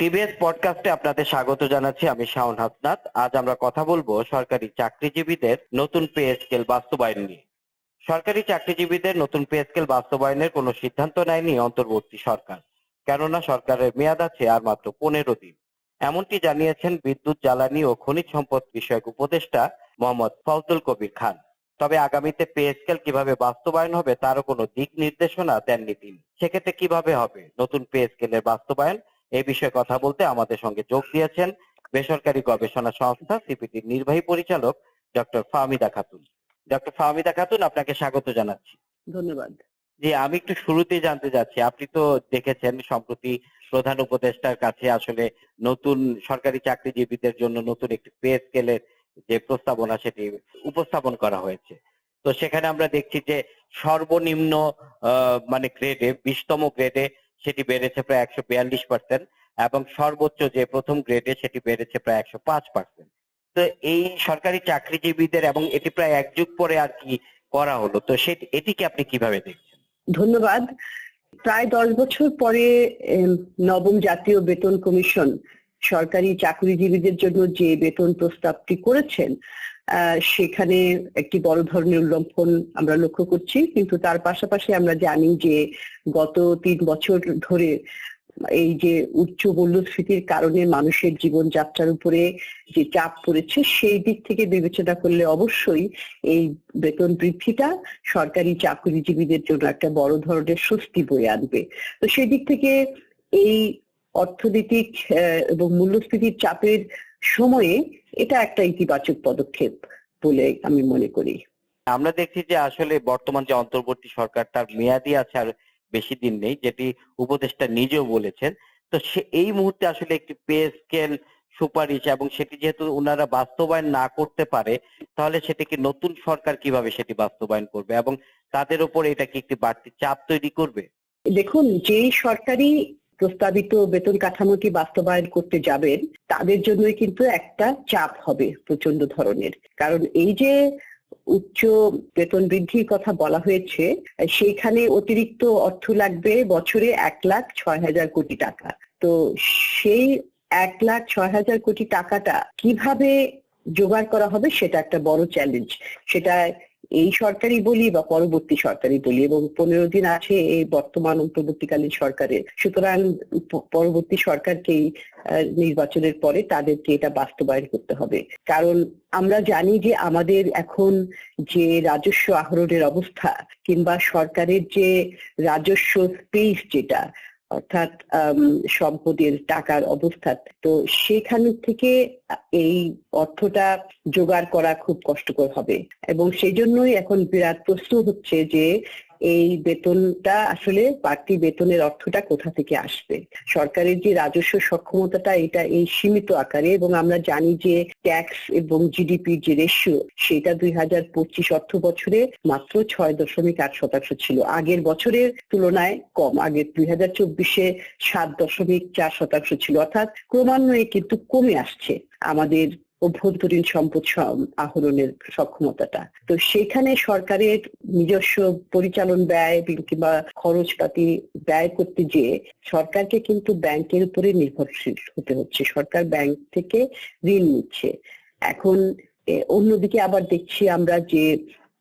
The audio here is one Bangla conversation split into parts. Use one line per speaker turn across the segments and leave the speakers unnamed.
টিভিএস পডকাস্টে আপনাদের স্বাগত জানাচ্ছি। আমি শাওন হাসনাত। আজ আমরা কথা বলবো সরকারি চাকরিজীবীদের নতুন পে স্কেল বাস্তবায়ন নিয়ে। সরকারি চাকরিজীবীদের নতুন পে স্কেল বাস্তবায়নের কোনো সিদ্ধান্ত নেয়নি অন্তর্বর্তী সরকার, কেননা সরকারের মেয়াদ আছে আর মাত্র 15 দিন। এমনটি জানিয়েছেন বিদ্যুৎ, জ্বালানি ও খনিজ সম্পদ বিষয়ক উপদেষ্টা মোহাম্মদ ফজলুল কবির খান। তবে আগামীতে পে স্কেল কিভাবে বাস্তবায়ন হবে তারও কোনো দিক নির্দেশনা দেননি তিনি। সেক্ষেত্রে কিভাবে হবে নতুন পে স্কেলের বাস্তবায়ন, এই বিষয়ে কথা বলতে আমাদের সঙ্গে যোগ দিয়েছেন বেসরকারি গবেষণা সংস্থা সিপিটির নির্বাহী পরিচালক ডক্টর ফাহমিদা খাতুন। ডক্টর ফাহমিদা খাতুন, আপনাকে স্বাগত জানাচ্ছি।
ধন্যবাদ।
জি, আমি একটু শুরুতেই জানতে চাচ্ছি, আপনি তো দেখেছেন সম্প্রতি প্রধান উপদেষ্টার কাছে আসলে নতুন সরকারি চাকরিজীবীদের জন্য নতুন একটি পে স্কেলের যে প্রস্তাবনা সেটি উপস্থাপন করা হয়েছে। তো সেখানে আমরা দেখছি যে সর্বনিম্ন মানে গ্রেডে 20তম গ্রেডে সেটি বেড়েছে প্রায় 142% এবং সর্বোচ্চ যে প্রথম গ্রেডে সেটি বেড়েছে প্রায় 105%। তো এই সরকারি চাকরিজীবীদের, এবং এটি প্রায় এক যুগ পরে আর কি করা হলো, তো এটিকে আপনি কিভাবে দেখছেন?
ধন্যবাদ। প্রায় 10 বছর পরে নবম জাতীয় বেতন কমিশন সরকারি চাকরিজীবীদের জন্য যে বেতন প্রস্তাবটি করেছেন, সেখানে একটি বড় ধরনের উল্লঙ্ঘন আমরা লক্ষ্য করছি। কিন্তু তার পাশাপাশি আমরা জানি যে গত 3 বছর ধরে এই যে উচ্চ মূল্যস্ফীতির কারণে মানুষের জীবনযাত্রার উপরে যে চাপ পড়েছে, সেই দিক থেকে বিবেচনা করলে অবশ্যই এই বেতন বৃদ্ধিটা সরকারি চাকরিজীবীদের জন্য একটা বড় ধরনের স্বস্তি বয়ে আনবে। তো সেই দিক থেকে এই অর্থনৈতিক এবং মূল্যস্ফীতির চাপের সময়ে এটা একটা ইতিবাচক পদক্ষেপ বলে আমি মনে করি।
আমরা দেখছি যে আসলে বর্তমান যে অন্তর্বর্তী সরকার, তার মেয়াদই আছে আর বেশি দিন নেই, যেটি উপদেষ্টা নিজেও বলেছেন। তো এই মুহূর্তে আসলে একটি পে স্কেল সুপারিশ, এবং সেটি যেহেতু ওনারা বাস্তবায়ন না করতে পারে, তাহলে সেটিকে নতুন সরকার কিভাবে সেটি বাস্তবায়ন করবে, এবং তাদের উপর এটা কি একটি বাড়তি চাপ তৈরি করবে?
দেখুন, যেই সরকারি প্রস্তাবিত বেতন কাঠামোটি বাস্তবায়ন করতে যাবেন, তাদের জন্যই কিন্তু একটা চাপ হবে প্রচন্ড ধরনের। কারণ এই যে উচ্চ বেতন বৃদ্ধির কথা বলা হয়েছে, সেইখানে অতিরিক্ত অর্থ লাগবে বছরে 1,06,000 কোটি টাকা। তো সেই 1,06,000 কোটি টাকাটা কিভাবে জোগাড় করা হবে সেটা একটা বড় চ্যালেঞ্জ। সেটা এই সরকারই বলি বা পরবর্তী সরকারই বলি, এবং 15 দিন আছে এই বর্তমান অন্তর্বর্তীকালীন সরকারের। সুতরাং পরবর্তী সরকারকেই নির্বাচনের পরে তাদেরকে এটা বাস্তবায়ন করতে হবে। কারণ আমরা জানি যে আমাদের এখন যে রাজস্ব আহরণের অবস্থা, কিংবা সরকারের যে রাজস্ব স্পেস, যেটা অর্থাৎ সম্পদের টাকার অবস্থা, তো সেখান থেকে এই অর্থটা জোগাড় করা খুব কষ্টকর হবে। এবং সেই জন্যই এখন বিরাট প্রশ্ন হচ্ছে যে এই বেতনটা আসলে বাড়তি বেতনের অর্থটা কোথা থেকে আসবে। সরকারের যে রাজস্ব সক্ষমতাটা, এটা এই সীমিত আকারে, এবং আমরা জানি যে ট্যাক্স এবং জিডিপির যে রেশিও, সেটা 2025 অর্থ বছরে মাত্র 6.8% ছিল। আগের বছরের তুলনায় কম। আগে 2024-এ 7.4% ছিল। অর্থাৎ ক্রমান্বয়ে কিন্তু কমে আসছে আমাদের অভ্যন্তরীণ সম্পদ আহরণের সক্ষমতাটা। তো সেখানে সরকারের নিজস্ব পরিচালন ব্যয় কিংবা খরচপাতি ব্যয় করতে গিয়ে সরকারকে কিন্তু ব্যাংকের উপরে নির্ভরশীল হতে হচ্ছে। সরকার ব্যাংক থেকে ঋণ নিচ্ছে। এখন অন্যদিকে আবার দেখছি আমরা যে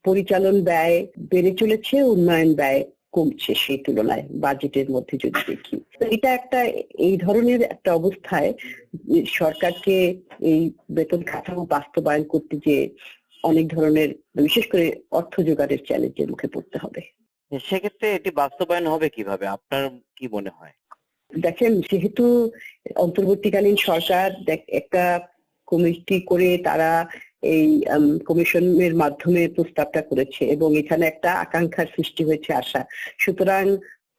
পরিচালন ব্যয় বেড়ে চলেছে, উন্নয়ন ব্যয় কমছে সেই তুলনায় বাজেটের মধ্যে যদি দেখি। এটা একটা, এই ধরনের একটা অবস্থায় সরকারকে এই বেতন কাঠামো বাস্তবায়ন করতে যে অনেক ধরনের, বিশেষ করে অর্থ জোগাড়ের চ্যালেঞ্জের মুখে পড়তে হবে।
সেক্ষেত্রে এটি বাস্তবায়ন হবে কিভাবে, আপনার কি মনে হয়?
দেখেন, যেহেতু অন্তর্বর্তীকালীন সরকার একটা কমিটি করে তারা এই কমিশনের মাধ্যমে প্রস্তাবটা করেছে, এবং এখানে একটা আকাঙ্ক্ষার সৃষ্টি হয়েছে, আশা। সুতরাং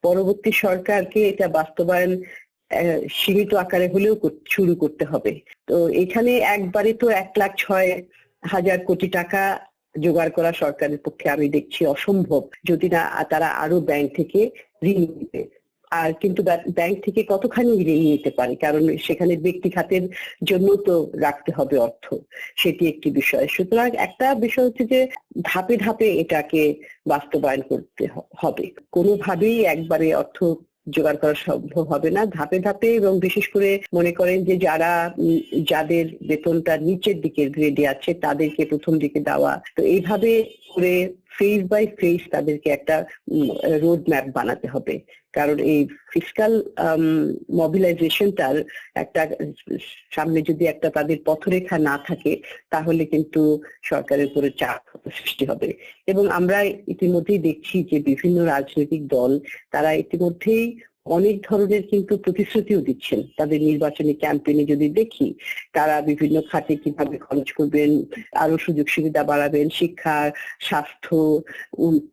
পরবর্তী সরকারকে এটা বাস্তবায়ন সীমিত আকারে হলেও শুরু করতে হবে। তো এখানে একবারে তো 1,06,000 কোটি টাকা জোগাড় করা সরকারের পক্ষে আমি দেখছি অসম্ভব, যদি না তারা আরো ব্যাংক থেকে ঋণ নিবে। আর কিন্তু ব্যাংক থেকে কতখানি ঋণ নিতে পারে, কারণ সেখানে ব্যক্তি খাতের জন্য তো রাখতে হবে অর্থ, সেটি একটি বিষয়। সুতরাং একটা বিষয় হচ্ছে যে ধাপে ধাপে এটাকে বাস্তবায়ন করতে হবে। কোনোভাবেই একবারে অর্থ জোগাড় করা সম্ভব হবে না। ধাপে ধাপে, এবং বিশেষ করে মনে করেন যে যাদের বেতনটা নিচের দিকের গ্রেডে আছে তাদেরকে প্রথম দিকে দেওয়া, তো এইভাবে করে ফেজ বাই ফেজ তাদেরকে একটা রোড ম্যাপ বানাতে হবে। কারণ এই ফিসকাল মবিলাইজেশনটার একটা সামনে যদি একটা তাদের পথরেখা না থাকে, তাহলে কিন্তু সরকারের উপরে চাপ সৃষ্টি হবে। এবং আমরা ইতিমধ্যেই দেখছি যে বিভিন্ন রাজনৈতিক দল তারা ইতিমধ্যেই অনেক ধরনের কিন্তু প্রতিশ্রুতিও দিচ্ছেন তাদের নির্বাচনী ক্যাম্পেইনে। যদি দেখি তারা বিভিন্ন খাতে কিভাবে খরচ করবেন, আরো সুযোগ সুবিধা বাড়াবেন, শিক্ষা, স্বাস্থ্য,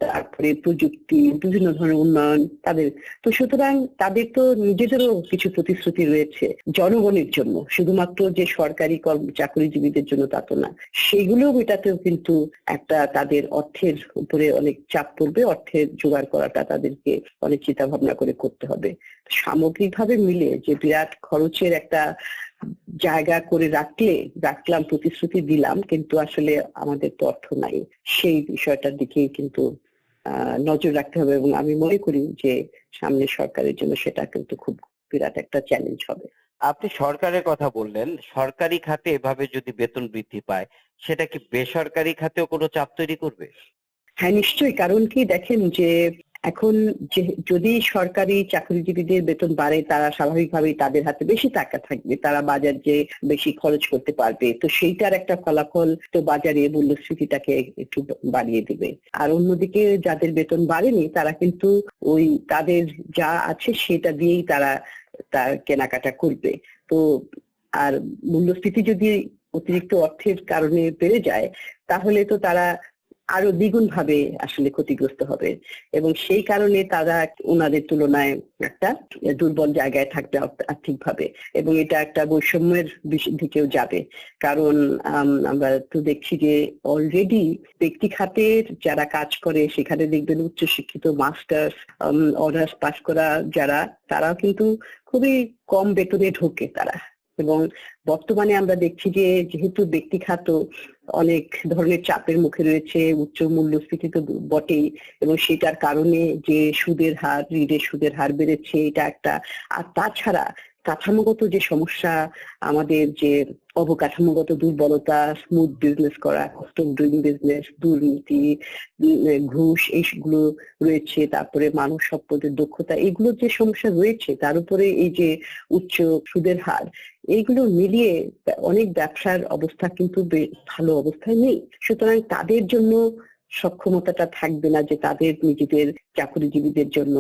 তারপরে প্রযুক্তি, বিভিন্ন ধরনের উন্নয়ন তাদের। তো সুতরাং তাদের তো নিজেদেরও কিছু প্রতিশ্রুতি রয়েছে জনগণের জন্য, শুধুমাত্র যে সরকারি চাকরিজীবীদের জন্য তা তো না। সেগুলো মেটাতেও কিন্তু একটা তাদের অর্থের উপরে অনেক চাপ পড়বে, অর্থের জোগাড় করাটা তাদেরকে অনেক চিন্তা ভাবনা করে করতে হবে। সামগ্রিকভাবে মিলে যে বিরাট খরচের একটা জায়গা করে রাখলাম, প্রতিশ্রুতি দিলাম, কিন্তু আসলে আমাদের তো অর্থ নাই, সেই বিষয়টার দিকে কিন্তু নজর রাখতে হবে। এবং আমি মনে করি যে সামনে সরকারের জন্য সেটা কিন্তু খুব বিরাট একটা চ্যালেঞ্জ হবে।
আপনি সরকারের কথা বললেন, সরকারি খাতে এভাবে যদি বেতন বৃদ্ধি পায়, সেটা কি বেসরকারি খাতেও কোনো চাপ তৈরি করবে?
হ্যাঁ, নিশ্চয়ই। কারণ কি, দেখেন যে এখন যদি সরকারি চাকরিজীবীদের বেতন বাড়ে, তারা স্বাভাবিকভাবেই তাদের হাতে বেশি টাকা থাকবে, তারা বাজার যে বেশি খরচ করতে পারবে, তো সেইটার একটা ফলাফল তো বাজারে মূল্যস্ফীতিটাকে একটু বাড়িয়ে দিবে। আর অন্যদিকে যাদের বেতন বাড়েনি তারা কিন্তু ওই তাদের যা আছে সেটা দিয়েই তারা তার কেনাকাটা করবে। তো আর মূল্যস্ফীতি যদি অতিরিক্ত অর্থের কারণে বেড়ে যায়, তাহলে তো তারা আরো দ্বিগুণ ভাবে আসলে ক্ষতিগ্রস্ত হবে, এবং সেই কারণে তারা ওনাদের তুলনায় একটা দুর্বল জায়গায় থাকবে আর্থিকভাবে, এবং এটা একটা বৈষম্যের দিকেও যাবে। কারণ আমরা তো দেখছি যে অলরেডি ব্যক্তি খাতের যারা কাজ করে সেখানে দেখবেন উচ্চশিক্ষিত মাস্টার্স, অনার্স পাস করা যারা, তারাও কিন্তু খুবই কম বেতনে ঢোকে তারা। এবং বর্তমানে আমরা দেখছি যে যেহেতু ব্যক্তি খাত অনেক ধরনের চাপের মুখে রয়েছে, উচ্চ মূল্যস্ফীতি তো বটেই, এবং সেটার কারণে যে ঋণের সুদের হার বেড়েছে এটা একটা। আর তাছাড়া কাঠামোগত যে সমস্যা, আমাদের যে অবকাঠামোগত দুর্বলতা, স্মুথ বিজনেস করা, কস্ট অফ ডুইং বিজনেস, দুর্নীতি, ঘুষ, এইগুলো রয়েছে, তারপরে মানব সম্পদের দক্ষতা, এগুলোর যে সমস্যা রয়েছে, তার উপরে এই যে উচ্চ সুদের হার, এইগুলো মিলিয়ে অনেক ব্যবসার অবস্থা কিন্তু ভালো অবস্থায় নেই। সুতরাং তাদের জন্য সক্ষমতাটা থাকবে না যে তাদের নিজেদের চাকরিজীবীদের জন্য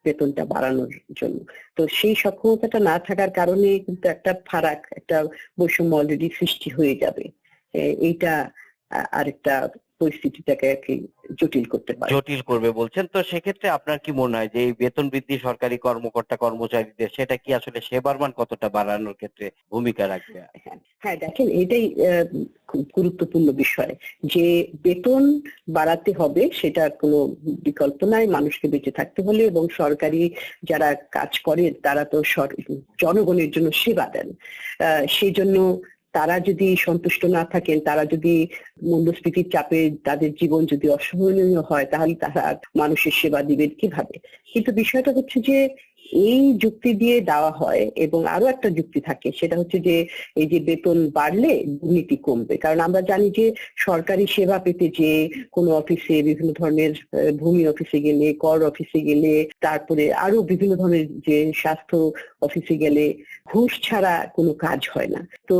বেতনটা বাড়ানোর জন্য। তো সেই সক্ষমতাটা না থাকার কারণে কিন্তু একটা ফারাক, একটা বৈষম্য অলরেডি সৃষ্টি হয়ে যাবে। এইটা আরেকটা পরিস্থিতিটাকে জটিল করতে পারে।
জটিল করবে বলছেন। তো সেক্ষেত্রে আপনার কি মনে হয় যে এই বেতন বৃদ্ধি সরকারি কর্মকর্তা কর্মচারীদের, সেটা কি আসলে সেবার মান কতটা বাড়ানোর ক্ষেত্রে ভূমিকা রাখবে?
হ্যাঁ, দেখেন, এটাই খুব গুরুত্বপূর্ণ বিষয় যে বেতন বাড়াতে হবে, সেটা কোনো বিকল্প নাই মানুষকে বেঁচে থাকতে হলে। এবং সরকারি যারা কাজ করে তারা তো জনগণের জন্য সেবা দেন, সেই জন্য তারা যদি সন্তুষ্ট না থাকেন, তারা যদি মূল্যস্ফীতির চাপে তাদের জীবন যদি অসহনীয় হয়, তাহলে তারা মানুষের সেবা দিবেন কিভাবে? কিন্তু বিষয়টা হচ্ছে যে এই যুক্তি দিয়ে দেওয়া হয়, এবং আরো একটা যুক্তি থাকে, সেটা হচ্ছে যে এই যে বেতন বাড়লে দুর্নীতি কমবে। কারণ আমরা জানি যে সরকারি সেবা পেতে যে কোনো অফিসে, বিভিন্ন ধরনের ভূমি অফিসে গেলে, কর অফিসে গেলে, তারপরে আরো বিভিন্ন ধরনের যে স্বাস্থ্য অফিসে গেলে ঘুষ ছাড়া কোনো কাজ হয় না। তো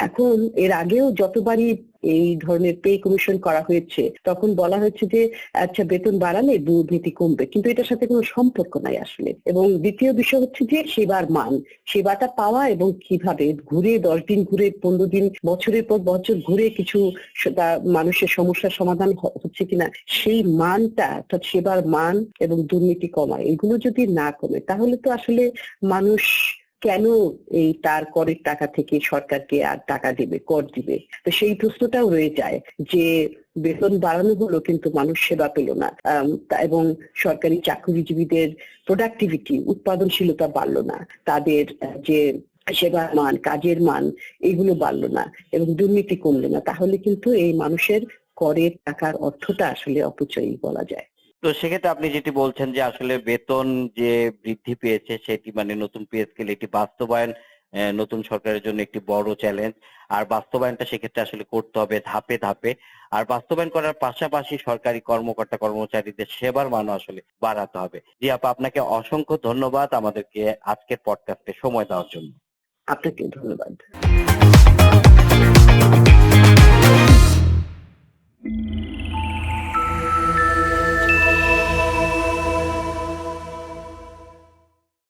এখন এর আগেও যতবারই এই ধরনের পে কমিশন করা হয়েছে, তখন বলা হয়েছে যে আচ্ছা, বেতন বাড়ালে দুর্নীতি কমবে, কিন্তু এটার সাথে কোনো সম্পর্ক নাই আসলে। এবং দ্বিতীয় বিষয় হচ্ছে যে সেবার মান, সেবাটা পাওয়া, এবং কিভাবে ঘুরে 10 দিন ঘুরে, 15 দিন, বছরের পর বছর ঘুরে কিছু মানুষের সমস্যার সমাধান হচ্ছে কিনা, সেই মানটা, অর্থাৎ সেবার মান এবং দুর্নীতি কমা, এগুলো যদি না কমে, তাহলে তো আসলে মানুষ কেন এই তার করের টাকা থেকে সরকারকে আর টাকা দিবে, কর দিবে? তো সেই প্রশ্নটাও রয়ে যায় যে বেতন বাড়ানো হলো কিন্তু মানুষ সেবা পেল না, এবং সরকারি চাকরিজীবীদের প্রোডাক্টিভিটি, উৎপাদনশীলতা বাড়লো না, তাদের যে সেবার মান, কাজের মান, এগুলো বাড়লো না, এবং দুর্নীতি কমলো না। তাহলে কিন্তু এই মানুষের করের টাকার অর্থটা আসলে অপচয়ই বলা যায়।
তো সেক্ষেত্রে আপনি যেটি বলছেন যে আসলে বেতন যে বৃদ্ধি পেয়েছে সেটি মানে নতুন পে স্কেল এটি বাস্তবায়ন নতুন সরকারের জন্য একটি বড় চ্যালেঞ্জ। আর বাস্তবায়নটা সেক্ষেত্রে আসলে করতে হবে ধাপে ধাপে। আর বাস্তবায়ন করার পাশাপাশি সরকারি কর্মকর্তা কর্মচারীদের সেবার মানও আসলে বাড়াতে হবে। জি আপা, আপনাকে অসংখ্য ধন্যবাদ আমাদেরকে আজকের পডকাস্টে সময় দেওয়ার জন্য।
আপনাকে ধন্যবাদ।